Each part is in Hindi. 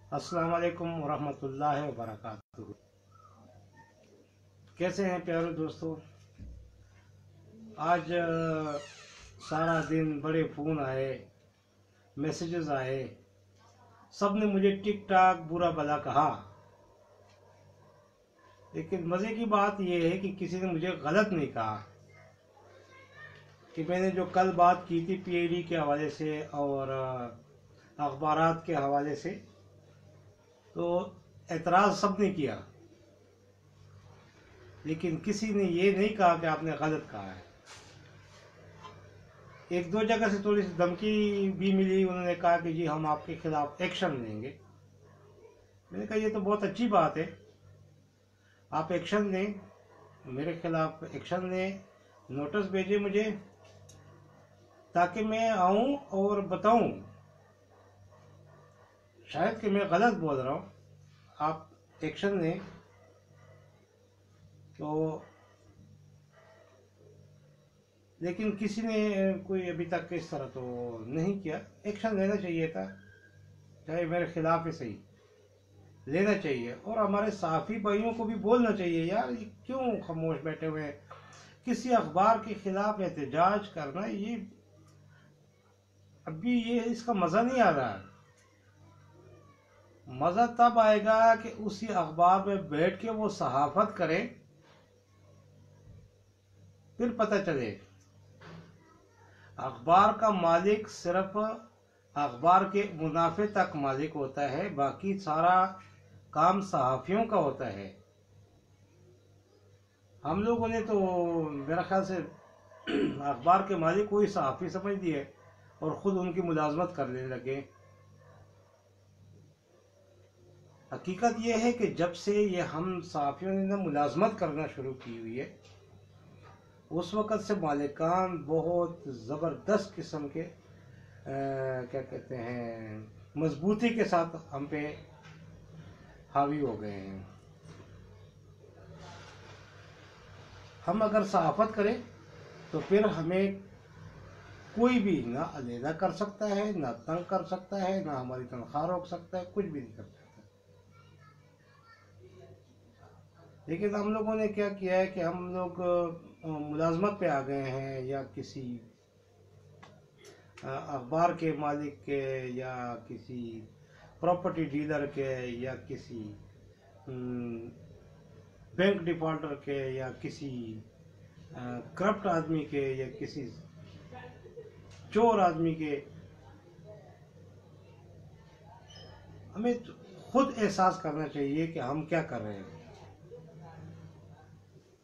अस्सलाम वालेकुम वरहमतुल्लाहि वबरकातुहू। कैसे हैं प्यारे दोस्तों। आज सारा दिन बड़े फ़ोन आए, मैसेजेस आए, सब ने मुझे टिक टाक बुरा भला कहा। लेकिन मज़े की बात यह है कि किसी ने मुझे गलत नहीं कहा कि मैंने जो कल बात की थी पीआईडी के हवाले से और अखबारात के हवाले से, तो एतराज़ सब ने किया, लेकिन किसी ने ये नहीं कहा कि आपने गलत कहा है। एक दो जगह से थोड़ी सी धमकी भी मिली, उन्होंने कहा कि जी हम आपके खिलाफ एक्शन लेंगे। मैंने कहा ये तो बहुत अच्छी बात है, आप एक्शन लें, मेरे खिलाफ एक्शन लें, नोटिस भेजें मुझे, ताकि मैं आऊं और बताऊं। शायद कि मैं गलत बोल रहा हूं, आप एक्शन लें। तो लेकिन किसी ने कोई अभी तक इस तरह तो नहीं किया। एक्शन लेना चाहिए था, चाहे मेरे खिलाफ ही सही, लेना चाहिए। और हमारे साफी भाइयों को भी बोलना चाहिए, यार ये क्यों खामोश बैठे हुए हैं। किसी अखबार के खिलाफ एहतजाज करना, ये अभी ये इसका मज़ा नहीं आ रहा। मज़ा तब आएगा कि उसी अखबार में बैठ के वो सहाफत करें, फिर पता चले। अखबार का मालिक सिर्फ अखबार के मुनाफे तक मालिक होता है, बाकी सारा काम सहाफ़ियों का होता है। हम लोगों ने तो मेरा ख्याल से अखबार के मालिक को ही सहाफ़ी समझ दिए और ख़ुद उनकी मुलाजमत करने लगे। हकीकत यह है कि जब से ये हम सहाफ़ियों ने मुलाजमत करना शुरू की हुई है, उस वक़्त से मालिकान बहुत ज़बरदस्त किस्म के क्या कहते हैं, मजबूती के साथ हम पे हावी हो गए हैं। हम अगर सहाफ़त करें तो फिर हमें कोई भी ना अलहदा कर सकता है, ना तंग कर सकता है, ना हमारी तनख्वाह रोक सकता है, कुछ भी नहीं कर सकता। लेकिन हम लोगों ने क्या किया है कि हम लोग मुलाजमत पे आ गए हैं, या किसी अखबार के मालिक के, या किसी प्रॉपर्टी डीलर के, या किसी बैंक डिफॉल्टर के, या किसी करप्ट आदमी के, या किसी चोर आदमी के। हमें खुद एहसास करना चाहिए कि हम क्या कर रहे हैं,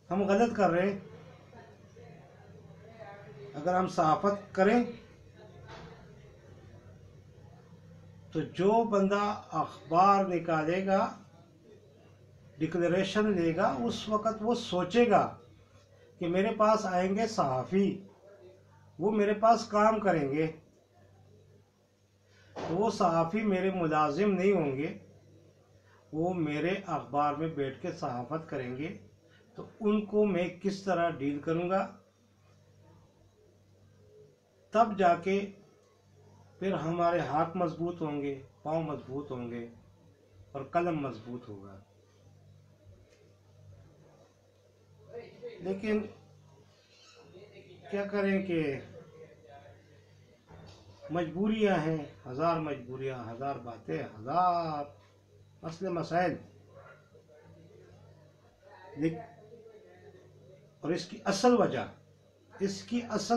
हम गलत कर रहे हैं। अगर हम सहाफत करें तो जो बंदा अखबार निकालेगा, डिक्लेरेशन लेगा, उस वक़्त वो सोचेगा कि मेरे पास आएंगे सहाफ़ी, वो मेरे पास काम करेंगे। तो वो सहाफ़ी मेरे मुलाजिम नहीं होंगे, वो मेरे अखबार में बैठ के सहाफ़त करेंगे। तो उनको मैं किस तरह डील करूँगा, तब जाके फिर हमारे हाथ मजबूत होंगे, पाँव मजबूत होंगे और कलम मजबूत होगा। लेकिन क्या करें कि मजबूरियां हैं, हज़ार मजबूरियां, हज़ार बातें, हज़ार मसले मसाइल। और इसकी असल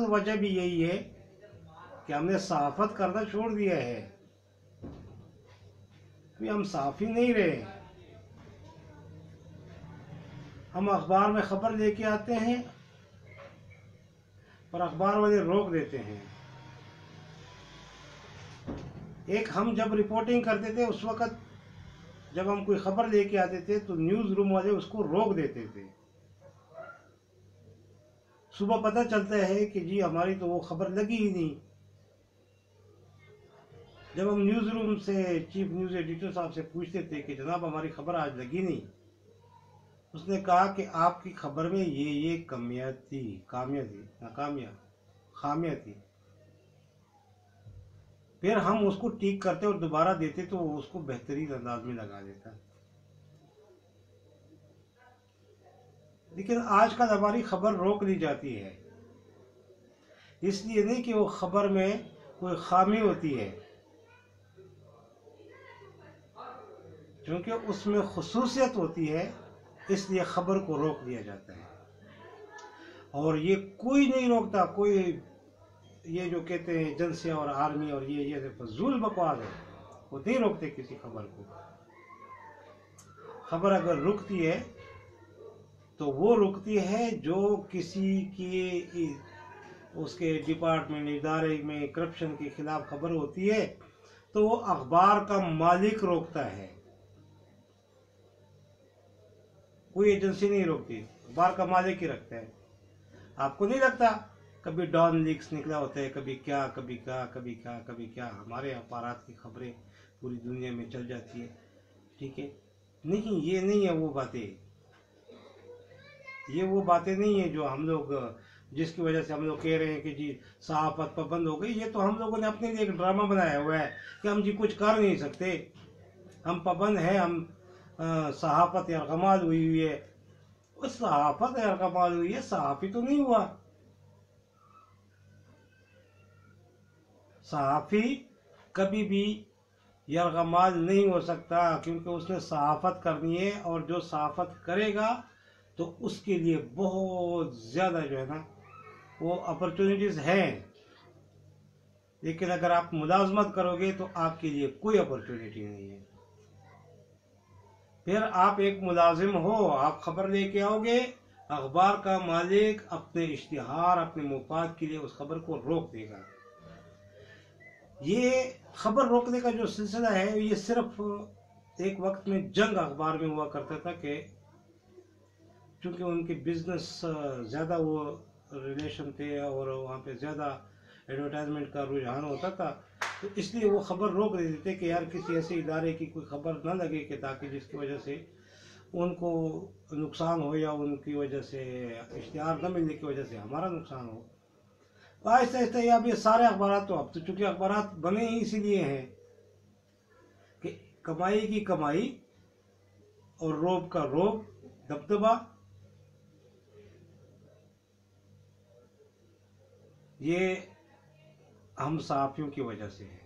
वजह भी यही है कि हमने सहाफत करना छोड़ दिया है। भी हम सहाफ़ी नहीं रहे। हम अखबार में खबर लेके आते हैं और अखबार वाले रोक देते हैं। एक हम जब रिपोर्टिंग करते थे, उस वक़्त जब हम कोई खबर लेके आते थे तो न्यूज़ रूम वाले उसको रोक देते थे। सुबह पता चलता है कि जी हमारी तो वो खबर लगी ही नहीं। जब हम न्यूज़ रूम से चीफ न्यूज़ एडिटर साहब से पूछते थे कि जनाब हमारी खबर आज लगी नहीं, उसने कहा कि आपकी खबर में ये खामियां थी। फिर हम उसको ठीक करते और दोबारा देते तो वो उसको बेहतरीन अंदाज में लगा देता। लेकिन आजकल हमारी खबर रोक ली जाती है, इसलिए नहीं कि वो खबर में कोई खामी होती है, क्योंकि उसमें खुसूसियत होती है, इसलिए खबर को रोक दिया जाता है। और ये कोई नहीं रोकता, कोई ये जो कहते हैं एजेंसियां और आर्मी और ये फजूल बकवास है, वो नहीं रोकते किसी खबर को। खबर अगर रुकती है तो वो रुकती है जो किसी की उसके डिपार्टमेंट इदारे में करप्शन के खिलाफ खबर होती है, तो वो अखबार का मालिक रोकता है, कोई एजेंसी नहीं रोकती, अखबार का मालिक ही रखता है। आपको नहीं लगता कभी डॉन लीक्स निकला होता है, कभी क्या कभी क्या कभी क्या कभी क्या, हमारे अखबारात की खबरें पूरी दुनिया में चल जाती है, ठीक है। नहीं, ये नहीं है वो बातें, ये वो बातें नहीं है जो हम लोग, जिसकी वजह से हम लोग कह रहे हैं कि जी सहाफत पाबंद हो गई। ये तो हम लोगों ने अपने लिए एक ड्रामा बनाया हुआ है कि हम जी कुछ कर नहीं सकते, हम पाबंद हैं, हम सहाफत या कमाल हुई है। उस सहाफत या कमाल हुई है, सहाफी तो नहीं हुआ। सहाफी कभी भी यरगमाल नहीं हो सकता, क्योंकि उसने सहाफत करनी है, और जो सहाफत करेगा तो उसके लिए बहुत ज़्यादा जो है ना वो अपॉर्चुनिटीज़ हैं। लेकिन अगर आप मुलाजमत करोगे तो आपके लिए कोई अपॉर्चुनिटी नहीं है। फिर आप एक मुलाजिम हो, आप खबर लेके आओगे, अखबार का मालिक अपने इश्तिहार, अपने मुफाद के लिए उस खबर को रोक देगा। ये खबर रोकने का जो सिलसिला है, ये सिर्फ एक वक्त में जंग अखबार में हुआ करता था कि चूँकि उनके बिजनेस ज़्यादा वो रिलेशन थे और वहाँ पे ज़्यादा एडवर्टाइजमेंट का रुझान होता था, तो इसलिए वो खबर रोक देते थे कि यार किसी ऐसे इदारे की कोई खबर ना लगे कि ताकि जिसकी वजह से उनको नुकसान हो या उनकी वजह से इश्तिहार न मिलने की वजह से हमारा नुकसान हो। तो आहिस्ता आहिस्ता अब ये सारे अखबार, तो अब तो चूँकि अखबार बने ही इसीलिए हैं कि कमाई की कमाई और रोब का रोब, दबदबा, ये हम सहाफियों की वजह से है।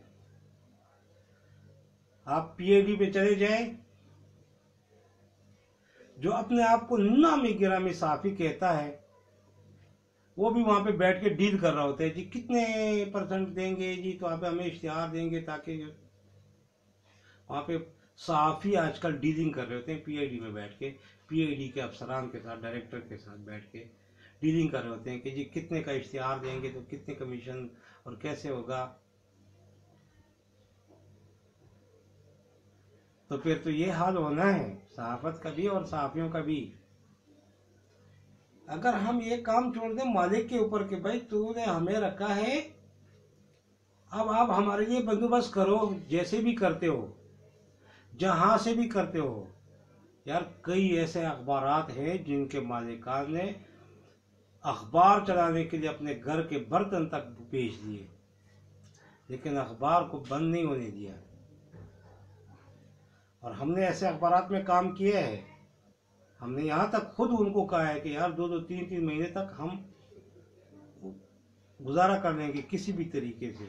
आप पीएडी पे चले जाएं, जो अपने आप को नामी गिरामी सहाफी कहता है, वो भी वहां पे बैठ के डील कर रहा होता है, जी कितने % देंगे जी, तो आप हमें इश्तिहार देंगे, ताकि वहां पे सहाफी आजकल डीलिंग कर रहे होते हैं पीआईडी में बैठ के, पीआईडी के अफसरान के साथ, डायरेक्टर के साथ बैठ के डीलिंग कर रहे होते हैं कि जी कितने का इश्तिहार देंगे तो कितने कमीशन और कैसे होगा। तो फिर तो ये हाल होना है सहाफत का भी और सहाफियों का भी। अगर हम ये काम छोड़ दें मालिक के ऊपर कि भाई तूने हमें रखा है, अब आप हमारे लिए बंदोबस्त करो, जैसे भी करते हो, जहां से भी करते हो। यार कई ऐसे अखबारात हैं जिनके मालिकान ने अखबार चलाने के लिए अपने घर के बर्तन तक बेच दिए, लेकिन अखबार को बंद नहीं होने दिया। और हमने ऐसे अखबारात में काम किया है, हमने यहाँ तक खुद उनको कहा है कि यार 2-2, 3-3 महीने तक हम गुजारा कर लेंगे किसी भी तरीके से।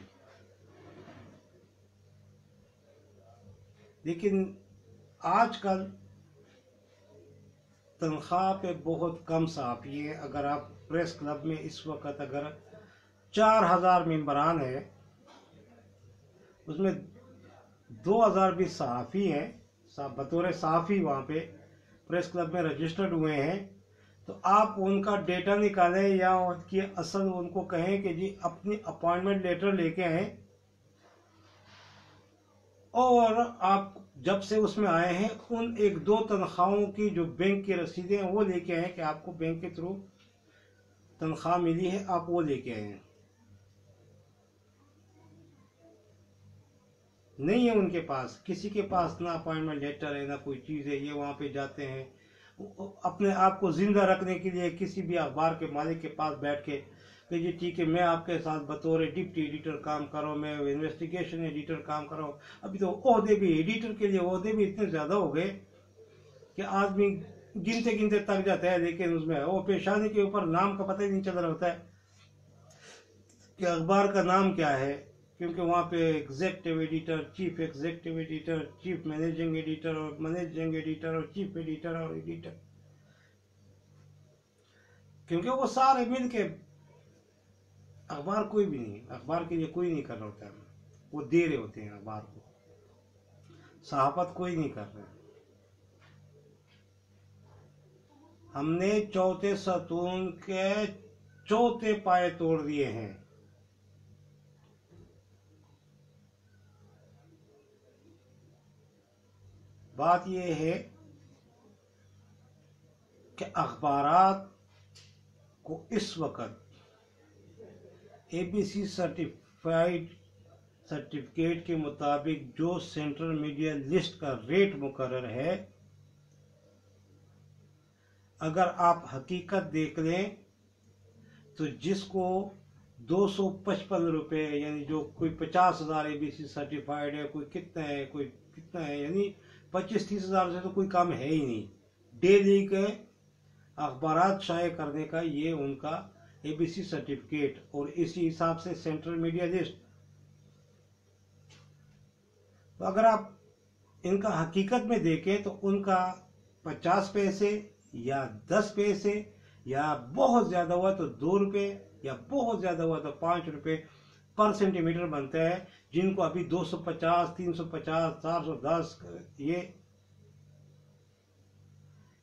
लेकिन आजकल तनख्वाह पे बहुत कम सहाफी है। अगर आप प्रेस क्लब में इस वक्त अगर 4000 मेंबरान है, उसमें 2000 भी सहाफी हैं, बतौर सहाफी वहाँ पे प्रेस क्लब में रजिस्टर्ड हुए हैं, तो आप उनका डेटा निकालें या उनकी असल उनको कहें कि जी अपनी अपॉइंटमेंट लेटर लेके आए, और आप जब से उसमें आए हैं उन 1-2 तनख्वाहों की जो बैंक की रसीदें हैं वो लेके आए कि आपको बैंक के थ्रू तनख्वाह मिली है, आप वो लेके आए हैं। नहीं है उनके पास, किसी के पास ना अपॉइंटमेंट लेटर है ना कोई चीज़ है। ये वहाँ पे जाते हैं अपने आप को जिंदा रखने के लिए किसी भी अखबार के मालिक के पास बैठ के कि जी ठीक है, मैं आपके साथ बतौर डिप्टी एडिटर काम कर रहा हूँ, मैं इन्वेस्टिगेशन एडिटर काम कर रहा हूँ। अभी तो ओहदे भी, एडिटर के लिए ओहदे भी इतने ज़्यादा हो गए कि आदमी गिनते गिनते थक जाता है, लेकिन उसमें वो पेशानी के ऊपर नाम का पता ही नहीं चल रहा होता है कि अखबार का नाम क्या है, क्योंकि वहाँ पे executive editor, chief executive editor, chief managing editor और मैनेजिंग एडिटर और चीफ एडिटर और एडिटर, क्योंकि वो सारे मिल के, अखबार कोई भी नहीं, अखबार के लिए कोई नहीं कर रहा होता है, वो दे रहे होते हैं अखबार को, सहाफत कोई नहीं कर रहा है। हमने चौथे सतून के चौथे पाए तोड़ दिए हैं। बात यह है कि अखबारात को इस वक्त ABC सर्टिफिकेट के मुताबिक जो सेंट्रल मीडिया लिस्ट का रेट मुकर्रर है, अगर आप हकीकत देख लें तो जिसको 255 रुपये, यानी जो कोई 50,000 ABC सर्टिफाइड है, कोई कितना है, कोई कितना है, यानी 25-30 हज़ार से तो कोई कम है ही नहीं। डेली के अखबारात शाये करने का ये उनका ABC सर्टिफिकेट, और इसी हिसाब से सेंट्रल मीडिया लिस्ट। तो अगर आप इनका हकीकत में देखें तो उनका 50 पैसे या 10 पैसे या बहुत ज़्यादा हुआ तो 2 रुपये या बहुत ज़्यादा हुआ तो 5 रुपये पर सेंटीमीटर बनता है, जिनको अभी 250, 350, 410, ये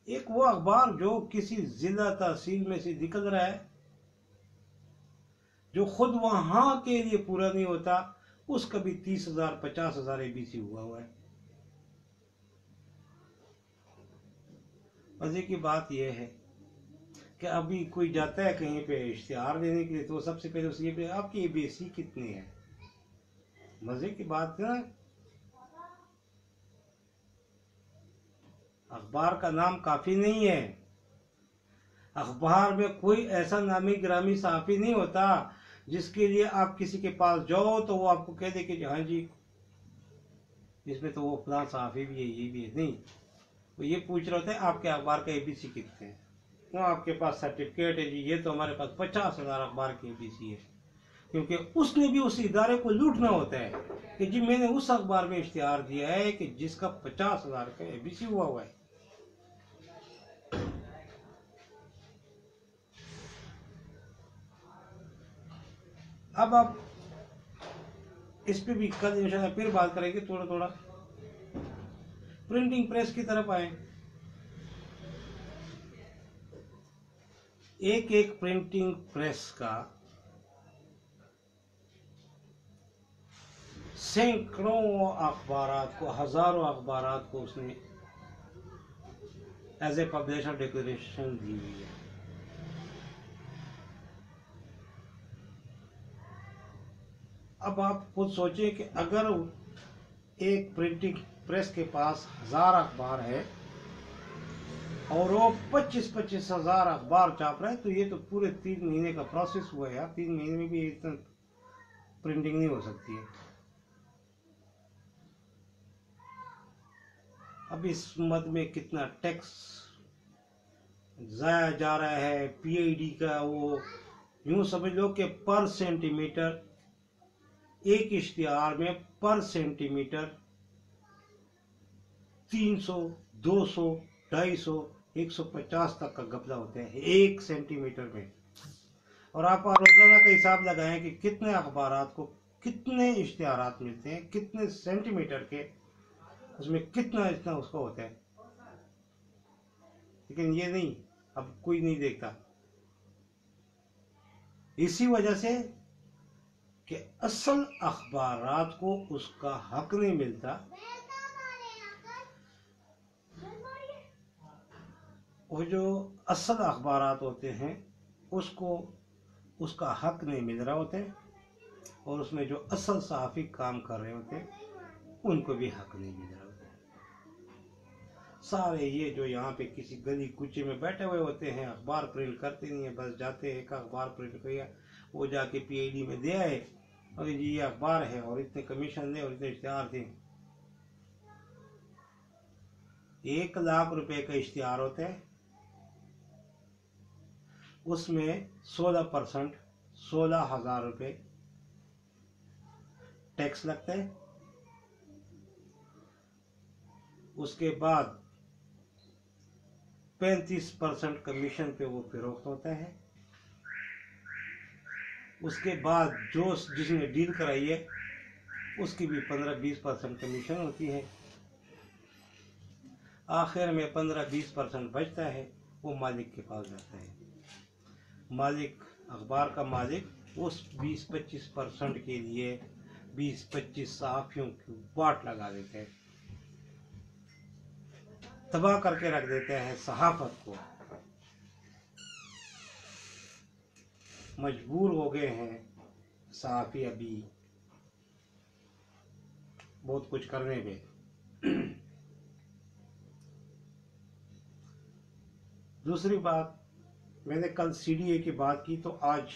एक वो अखबार जो किसी जिला तहसील में से निकल रहा है, जो खुद वहां के लिए पूरा नहीं होता, उसका भी 30,000, 50,000 ABC हुआ है। मजे की बात यह है कि अभी कोई जाता है कहीं पे इश्तिहार देने के लिए तो सबसे पहले उसे ये आपकी ABC कितनी है। मजे की बात है, अखबार का नाम काफी नहीं है। अखबार में कोई ऐसा नामी ग्रामी सहाफी नहीं होता जिसके लिए आप किसी के पास जाओ तो वो आपको कह दे कि हाँ जी इसमें तो वो फलां सहाफी भी है, ये भी है। नहीं, वो ये पूछ रहे होते हैं आपके अखबार का ABC कितने हैं, वो आपके पास सर्टिफिकेट है जी, ये तो हमारे पास 50,000 अखबार की ABC है, क्योंकि उसने भी उस इदारे को लूटना होता है कि जी मैंने उस अखबार में इश्तिहार दिया है कि जिसका 50,000 का ABC हुआ है। अब आप इस पे भी कल इंशाल्लाह फिर बात करेंगे, थोड़ा थोड़ा प्रिंटिंग प्रेस की तरफ आए। एक एक प्रिंटिंग प्रेस का सैकड़ों अखबारात को, हजारों अखबारात को उसने एज ए पब्लिशर डिक्लेरेशन दी हुई है। अब आप खुद सोचें कि अगर एक प्रिंटिंग प्रेस के पास 1000 अखबार है और वो 25-25 हजार अखबार छाप रहा है, तो ये तो पूरे 3 महीने का प्रोसेस हुआ है यार। 3 महीने में भी इतना प्रिंटिंग नहीं हो सकती है। अब इस मद में कितना टैक्स जाया जा रहा है, PID का, वो यूं समझ लो कि पर सेंटीमीटर, एक इश्तिहार में पर सेंटीमीटर 300, 200, 250, 150 तक का घपला होता है एक सेंटीमीटर में। और आप रोजाना का हिसाब लगाएं कि कितने अखबारात को कितने इश्तिहारात मिलते हैं, कितने सेंटीमीटर के, उसमें कितना इतना उसका होता है। लेकिन ये नहीं, अब कोई नहीं देखता। इसी वजह से कि असल अखबारात को उसका हक नहीं मिलता, वो जो असल अखबारात होते हैं उसको उसका हक नहीं मिल रहा होता है, और उसमें जो असल सहाफ़ी काम कर रहे होते हैं उनको भी हक नहीं मिल रहा होता है। सारे ये जो यहाँ पे किसी गली कुचे में बैठे हुए होते हैं, अखबार प्रिंट करते नहीं है, बस जाते हैं एक अखबार प्रिंट किया, वो जाके PID में दे आए और जी ये अखबार है और इतने कमीशन दे और इतने इश्तिहार थे। 1 लाख रुपए का इश्तिहार होता है, उसमें 16% 16,000 रुपये टैक्स लगता है। उसके बाद 35% कमीशन पे वो फरोख्त होता है। उसके बाद जो जिसने डील कराई है उसकी भी 15-20% कमीशन होती है। आखिर में 15-20% बचता है, वो मालिक के पास जाता है। मालिक, अखबार का मालिक उस 20-25% के लिए 20-25 सहाफियों की बाट लगा देते हैं, तबाह करके रख देते हैं सहाफत को। मजबूर हो गए हैं सहाफी अभी बहुत कुछ करने में। दूसरी बात, मैंने कल CDA की बात की तो आज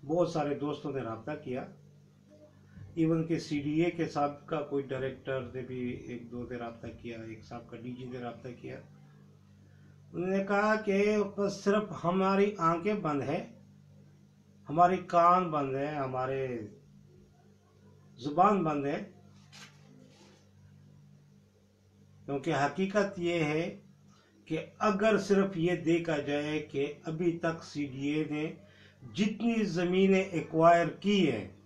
बहुत सारे दोस्तों ने रब्ता किया, इवन के CDA के साथ का कोई डायरेक्टर ने भी 1-2 ने रब्ता किया, एक साहब का DG ने रब्ता किया। उन्होंने कहा कि बस सिर्फ हमारी आंखें बंद है, हमारी कान बंद है, हमारे जुबान बंद है, क्योंकि हकीकत ये है कि अगर सिर्फ ये देखा जाए कि अभी तक CDA ने जितनी ज़मीनें एक्वायर की है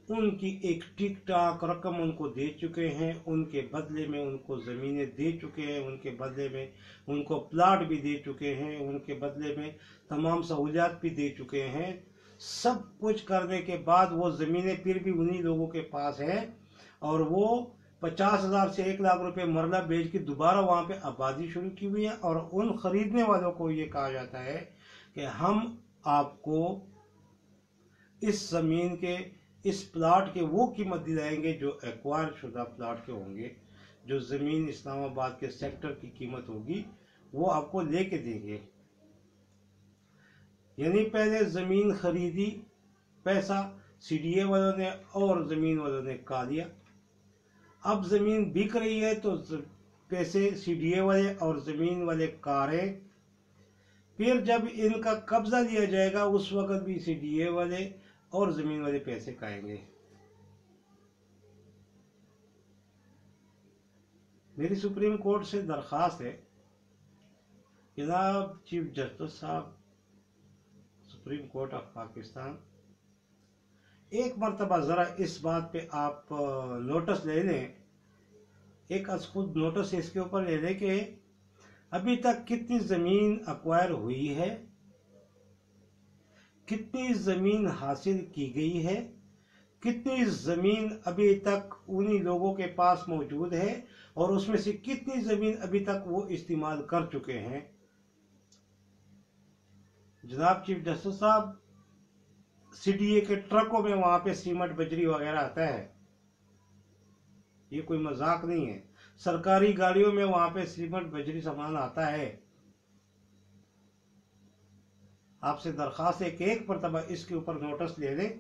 उनकी एक ठीक ठाक रकम उनको दे चुके हैं, उनके बदले में उनको ज़मीनें दे चुके हैं, उनके बदले में उनको प्लाट भी दे चुके हैं, उनके बदले में तमाम सहूलियात भी दे चुके हैं। सब कुछ करने के बाद वो ज़मीनें फिर भी उन्हीं लोगों के पास है और वो 50,000 से 1 लाख रुपए मरला बेच के दोबारा वहाँ पे आबादी शुरू की हुई है। और उन खरीदने वालों को ये कहा जाता है कि हम आपको इस ज़मीन के, इस प्लाट के वो कीमत दिलाएंगे जो एक्वायर शुदा प्लाट के होंगे, जो ज़मीन इस्लामाबाद के सेक्टर की कीमत होगी वो आपको लेके देंगे। यानी पहले ज़मीन खरीदी, पैसा CDA वालों ने और ज़मीन वालों ने का दिया, अब ज़मीन बिक रही है तो पैसे CDA वाले और ज़मीन वाले का रहे। फिर जब इनका कब्जा लिया जाएगा उस वक्त भी CDA वाले और ज़मीन वाले पैसे खाएंगे। मेरी सुप्रीम कोर्ट से दरख्वास्त है, जनाब चीफ जस्टिस साहब सुप्रीम कोर्ट ऑफ पाकिस्तान, एक मरतबा ज़रा इस बात पे आप नोटिस ले लें, एक खुद नोटिस इसके ऊपर ले लें कि अभी तक कितनी ज़मीन एक्वायर हुई है, कितनी ज़मीन हासिल की गई है, कितनी ज़मीन अभी तक उन्हीं लोगों के पास मौजूद है और उसमें से कितनी ज़मीन अभी तक वो इस्तेमाल कर चुके हैं। जनाब चीफ जस्टिस साहब, CDA के ट्रकों में वहां पे सीमेंट बजरी वगैरह आता है, ये कोई मजाक नहीं है। सरकारी गाड़ियों में वहां पे सीमेंट बजरी सामान आता है। आपसे दरखास्त है कि एक मरतबा इसके ऊपर नोटिस ले लें।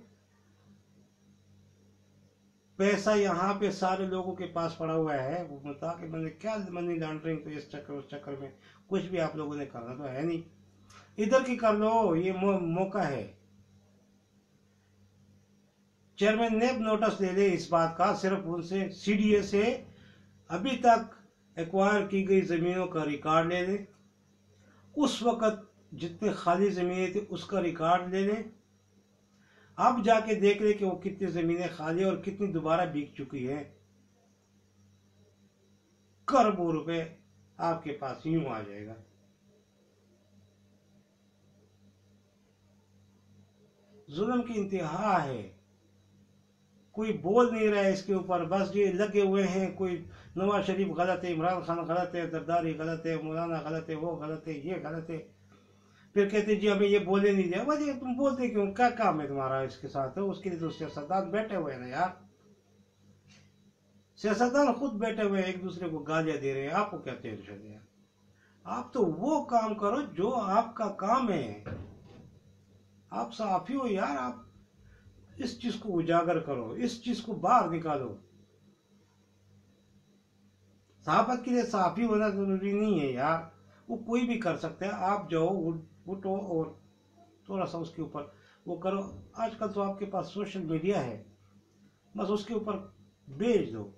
पैसा यहाँ पे सारे लोगों के पास पड़ा हुआ है, वो बता कि मैंने क्या मनी लॉन्ड्रिंग तो इस चक्कर उस चक्कर में कुछ भी आप लोगों ने करना तो है नहीं, इधर की कर लो, ये मौका है। चेयरमैन ने नोटिस ले ले इस बात का, सिर्फ उनसे CDA से अभी तक एक्वायर की गई ज़मीनों का रिकॉर्ड ले लें, उस वक़्त जितने खाली ज़मीनें थी उसका रिकॉर्ड ले लें। अब जाके देख ले कि वो कितनी ज़मीनें खाली और कितनी दोबारा बिक चुकी हैं। करोड़ों रुपए आपके पास यूं आ जाएगा। जुल्म की इंतहा है, कोई बोल नहीं रहा है इसके ऊपर, बस ये लगे हुए हैं, कोई नवाज शरीफ गलत है, इमरान खान गलत है, जरदारी गलत है, मौलाना गलत है, वो गलत है, ये गलत है। फिर कहते जी हमें ये बोले नहीं दिया। वजह तुम बोलते क्यों, क्या काम है तुम्हारा इसके साथ? है उसके लिए तो सियासतदान बैठे हुए हैं ना यार, सियासतदान खुद बैठे हुए एक दूसरे को गालियां दे रहे हैं, आपको क्या टेंशन है? आप तो वो काम करो जो आपका काम है। आप सहाफी हो यार, आप इस चीज को उजागर करो, इस चीज को बाहर निकालो। सहाफत के लिए सहाफी होना जरूरी नहीं है यार, वो कोई भी कर सकता है। आप जाओ, उठो और थोड़ा सा उसके ऊपर वो करो। आजकल तो आपके पास सोशल मीडिया है, बस उसके ऊपर भेज दो।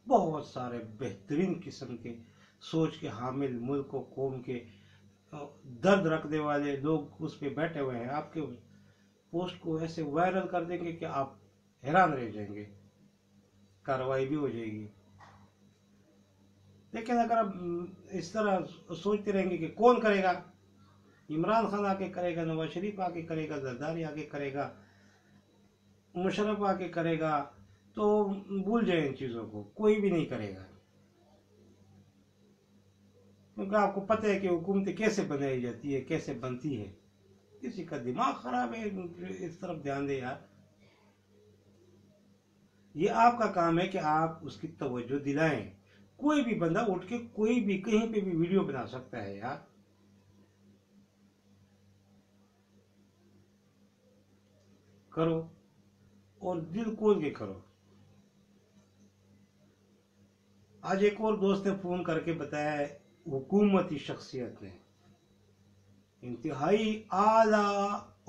बहुत सारे बेहतरीन किस्म के सोच के हामिल, मुल्क और कौम के दर्द रखने वाले लोग उस पर बैठे हुए हैं। आपके पोस्ट को ऐसे वायरल कर देंगे कि आप हैरान रह जाएंगे, कार्रवाई भी हो जाएगी। लेकिन अगर आप इस तरह सोचते रहेंगे कि कौन करेगा, इमरान खान आके करेगा, नवाज शरीफ आके करेगा, जरदारी आके करेगा, मुशर्रफ आके करेगा, तो भूल जाए इन चीज़ों को, कोई भी नहीं करेगा। क्योंकि आपको पता है कि हुकूमतें कैसे बनाई जाती है, कैसे बनती है। किसी का दिमाग खराब है, इस तरफ ध्यान दे यार। ये आपका काम है कि आप उसकी तवज्जो दिलाएं। कोई भी बंदा उठ के कोई भी कहीं पे भी वीडियो बना सकता है यार। करो और दिल खोल के करो। आज एक और दोस्त ने फोन करके बताया है, हुकूमती शख्सियत ने, इंतहाई आला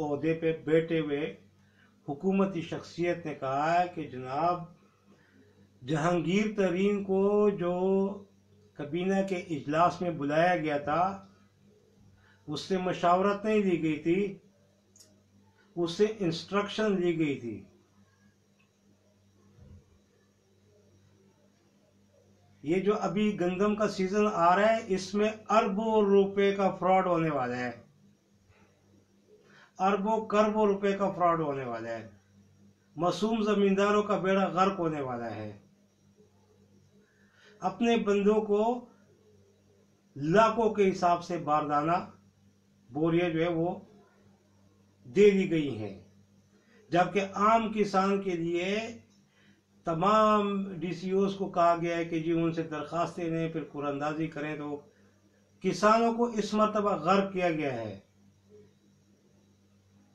ओहदे पे बैठे हुए हुकूमती शख्सियत ने कहा है कि जनाब जहांगीर तरीन को जो कबीना के इजलास में बुलाया गया था, उससे मशावरत नहीं ली गई थी, उससे इंस्ट्रक्शन ली गई थी। ये जो अभी गंदम का सीजन आ रहा है, इसमें अरबों रुपए का फ्रॉड होने वाला है, अरबों खरबों रुपए का फ्रॉड होने वाला है। मासूम जमींदारों का बेड़ा गर्क होने वाला है। अपने बंदों को लाखों के हिसाब से बारदाना बोरियां जो है वो दे दी गई हैं, जबकि आम किसान के लिए तमाम डीसीओस को कहा गया है कि जी उनसे दरखास्तें लें, फिर कुरानंदाजी करें। तो किसानों को इस मरतबा गर्क किया गया है।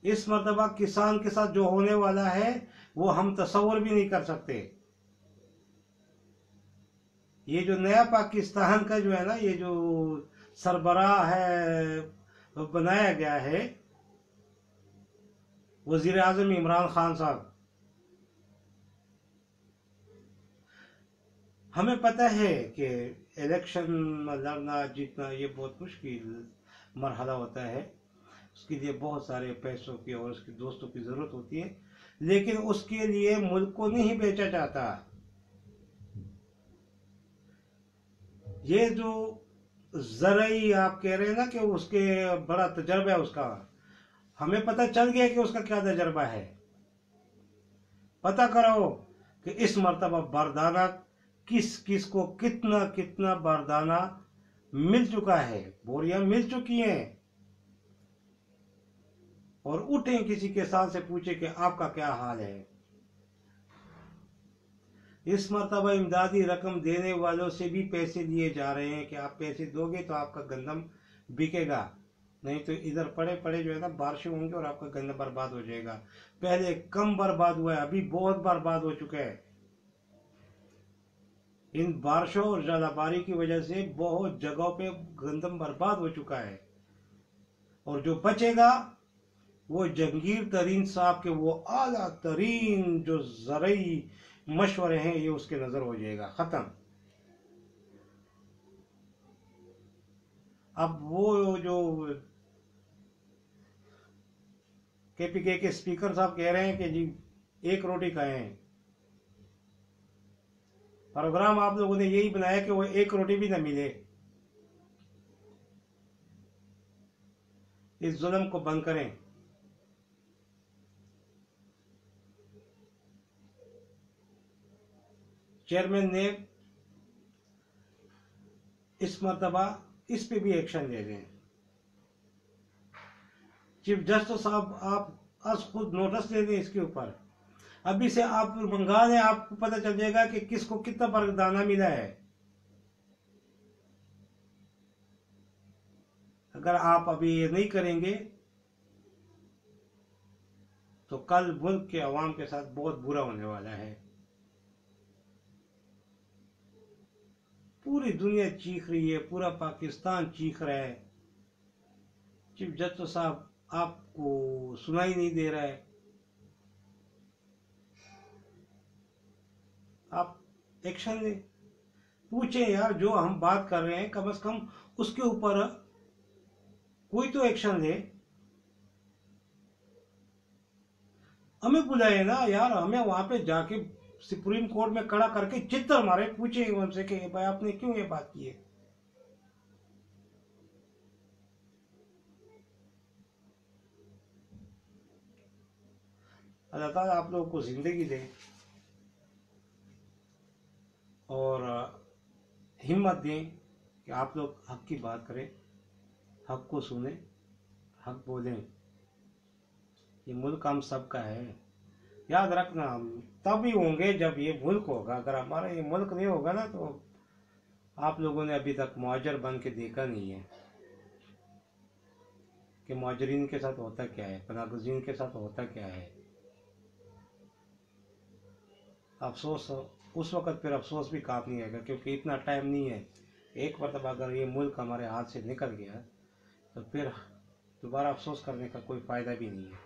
इस मरतबा किसान के साथ जो होने वाला है वो हम तसव्वुर भी नहीं कर सकते। ये जो नया पाकिस्तान का जो है ना, ये जो सरबराह है बनाया गया है, वजीर आजम इमरान खान साहब, हमें पता है कि इलेक्शन लड़ना जीतना ये बहुत मुश्किल मरहला होता है। उसके लिए बहुत सारे पैसों की और उसके दोस्तों की जरूरत होती है, लेकिन उसके लिए मुल्क को नहीं बेचा जाता। ये जो जरई आप कह रहे हैं ना कि उसके बड़ा तजर्बा है उसका, हमें पता चल गया कि उसका क्या तजर्बा है। पता करो कि इस मर्तबा बारदाना किस किस को कितना कितना बारदाना मिल चुका है, बोरियां मिल चुकी हैं। और उठें किसी के साथ से पूछे कि आपका क्या हाल है। इस मरतबा इमदादी रकम देने वालों से भी पैसे लिए जा रहे हैं कि आप पैसे दोगे तो आपका गंदम बिकेगा, नहीं तो इधर पड़े पड़े जो है ना बारिशें होंगी और आपका गंदम बर्बाद हो जाएगा। पहले कम बर्बाद हुआ है, अभी बहुत बर्बाद हो चुका है। इन बारिशों और ज्यादाबारी की वजह से बहुत जगहों पे गंदम बर्बाद हो चुका है। और जो बचेगा वो जहांगीर तरीन साहब के वो आला तरीन जो जरई मशवरे हैं, ये उसके नजर हो जाएगा, खत्म। अब वो जो केपीके के स्पीकर साहब कह रहे हैं कि जी एक रोटी खाएं, प्रोग्राम आप लोगों ने यही बनाया कि वो एक रोटी भी ना मिले। इस जुल्म को बंद करें। चेयरमैन ने इस मरतबा इस पे भी एक्शन ले लें। चीफ जस्टिस साहब आप आज खुद नोटिस ले लें इसके ऊपर। अभी से आप मंगा लें, आपको पता चल जाएगा कि किसको कितना बरदाना मिला है। अगर आप अभी ये नहीं करेंगे तो कल मुल्क के अवाम के साथ बहुत बुरा होने वाला है। पूरी दुनिया चीख रही है, पूरा पाकिस्तान चीख रहा है। चीफ जस्टिस साहब आपको सुनाई नहीं दे रहा है। आप एक्शन लें, पूछे यार, जो हम बात कर रहे हैं कम से कम उसके ऊपर कोई तो एक्शन ले। हमें बुलाए ना यार, हमें वहां पे जाके सुप्रीम कोर्ट में खड़ा करके चित्तर मारे, पूछे उनसे कि भाई आपने क्यों ये बात की है। अल्लाह ताला आप लोगों को जिंदगी दे और हिम्मत दें कि आप लोग हक की बात करें, हक को सुने, हक बोलें। ये मुल्क हम सबका है। याद रखना, हम तभी होंगे जब ये मुल्क होगा। अगर हमारा ये मुल्क नहीं होगा ना, तो आप लोगों ने अभी तक मुहाजिर बन के देखा नहीं है कि मुहाजिरीन के साथ होता क्या है, पनागज़ीन के साथ होता क्या है। अफसोस उस वक़्त फिर अफसोस भी काम नहीं आएगा, क्योंकि इतना टाइम नहीं है। एक मरतबा अगर ये मुल्क हमारे हाथ से निकल गया तो फिर दोबारा अफसोस करने का कोई फ़ायदा भी नहीं है।